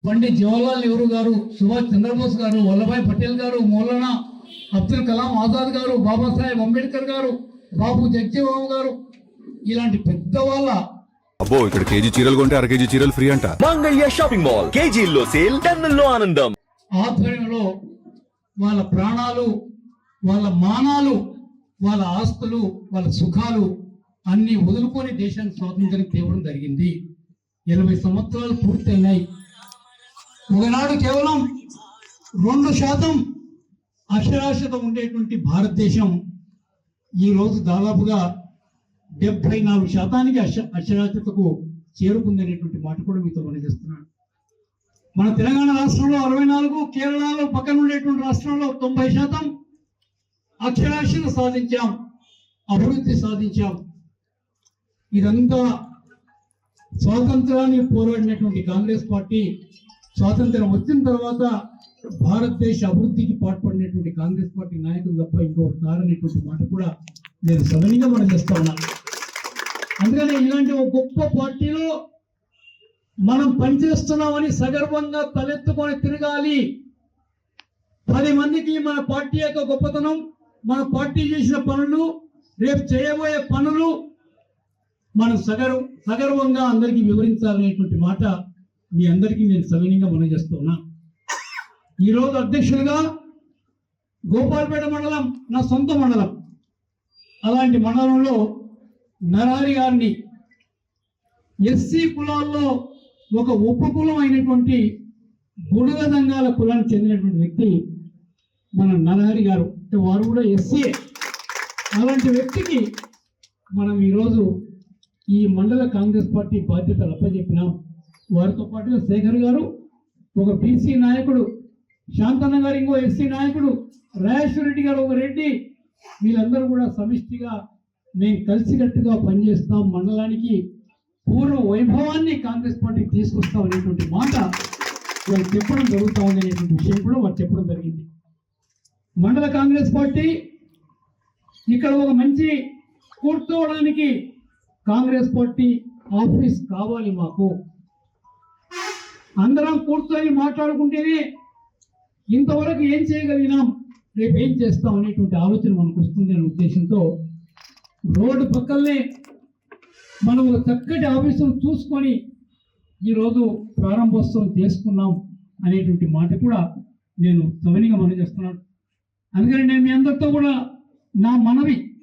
पंडित जवाहरलाल नेहरू गारू, सुभाष चंद्रबोस गारू, वल्लभाई पटेल गारू, मौलाना అబ్దుల్ కలాం ఆజాద్ గారు, బాబాసాహెబ్ అంబేద్కర్ గారు, బాబు జగజీవన్ గారు, ఇలాంటి పెద్దవాళ్ళ అబ్బో ఇక్కడ కేజీ చీరలు కొంటే అర కేజీ చీరలు ఫ్రీ అంట. మంగళ్య షాపింగ్ మాల్, కేజీల్లో సేల్, టన్నుల్లో ఆనందం. ఆధ్వర్యంలో వాళ్ళ ప్రాణాలు, వాళ్ళ మానాలు, వాళ్ళ ఆస్తులు, వాళ్ళ సుఖాలు అన్ని వదులుకొని దేశానికి స్వాతంత్రం తేవడం జరిగింది. 80 సంవత్సరాలు పూర్తయినాయి. ఒకనాడు కేవలం 2% అక్షరాస్యత ఉండేటువంటి భారతదేశం ఈరోజు దాదాపుగా 74% అక్షరాస్యతకు చేరుకుందనేటువంటి మాట కూడా మీతో మనజేస్తున్నాను. మన తెలంగాణ రాష్ట్రంలో 64, కేరళలో పక్కన ఉండేటువంటి రాష్ట్రంలో 90% అక్షరాస్యత సాధించాం, అభివృద్ధి సాధించాం. ఇదంతా స్వాతంత్రాన్ని పోరాడినటువంటి కాంగ్రెస్ పార్టీ, స్వాతంత్రం వచ్చిన తర్వాత భారతదేశ అభివృద్ధికి పాటుపడినటువంటి కాంగ్రెస్ పార్టీ నాయకులు తప్ప ఇంకొకరు కారనేటువంటి మాట కూడా నేను సడన్గా మనం చేస్తా ఉన్నాను. అందుకని ఇలాంటి ఒక గొప్ప పార్టీలో మనం పనిచేస్తున్నామని సగర్వంగా తలెత్తుకొని తిరగాలి. 10 మందికి మన పార్టీ యొక్క గొప్పతనం, మన పార్టీ చేసిన పనులు, రేపు చేయబోయే పనులు మనం సగర్వంగా అందరికీ వివరించాలనేటువంటి మాట మీ అందరికీ నేను సవినీయంగా మనం చేస్తున్నా. ఈరోజు అధ్యక్షులుగా గోపాల్పేట మండలం నా సొంత మండలం. అలాంటి మండలంలో నరహరి గారిని ఎస్సీ కులాల్లో ఒక ఉపకులం అయినటువంటి బుడుగ దంగాల కులానికి చెందినటువంటి వ్యక్తి మన నరహరి గారు. వారు కూడా ఎస్సీ. అలాంటి వ్యక్తికి మనం ఈరోజు ఈ మండల కాంగ్రెస్ పార్టీ బాధ్యతలు అప్పచెప్పినాం. వారితో పాటుగా శేఖర్ గారు ఒక బీసీ నాయకుడు, శాంతన్న గారు ఇంకో ఎస్సీ నాయకుడు, రాజేశ్వర రెడ్డి గారు ఒక రెడ్డి, వీళ్ళందరూ కూడా సమిష్టిగా మేము కలిసికట్టుగా పనిచేస్తాం, మండలానికి పూర్వ వైభవాన్ని కాంగ్రెస్ పార్టీకి తీసుకొస్తాం అనేటువంటి మాట వారు చెప్పడం జరుగుతూ ఉంది అనేటువంటి విషయం కూడా వారు చెప్పడం జరిగింది. మండల కాంగ్రెస్ పార్టీ ఇక్కడ ఒక మంచి కూర్చోవడానికి కాంగ్రెస్ పార్టీ ఆఫీస్ కావాలి. మాకు అందరం కూర్చొని మాట్లాడుకుంటేనే ఇంతవరకు ఏం చేయగలిగినాం, రేపు ఏం చేస్తాం అనేటువంటి ఆలోచన మనకు వస్తుంది అనే ఉద్దేశంతో రోడ్డు పక్కనే మనం ఒక చక్కటి ఆఫీసును చూసుకొని ఈరోజు ప్రారంభోత్సవం చేసుకున్నాం అనేటువంటి మాట కూడా నేను సవినీయంగా మనం చేస్తున్నాను. అందుకని నేను మీ అందరితో కూడా నా మనవి,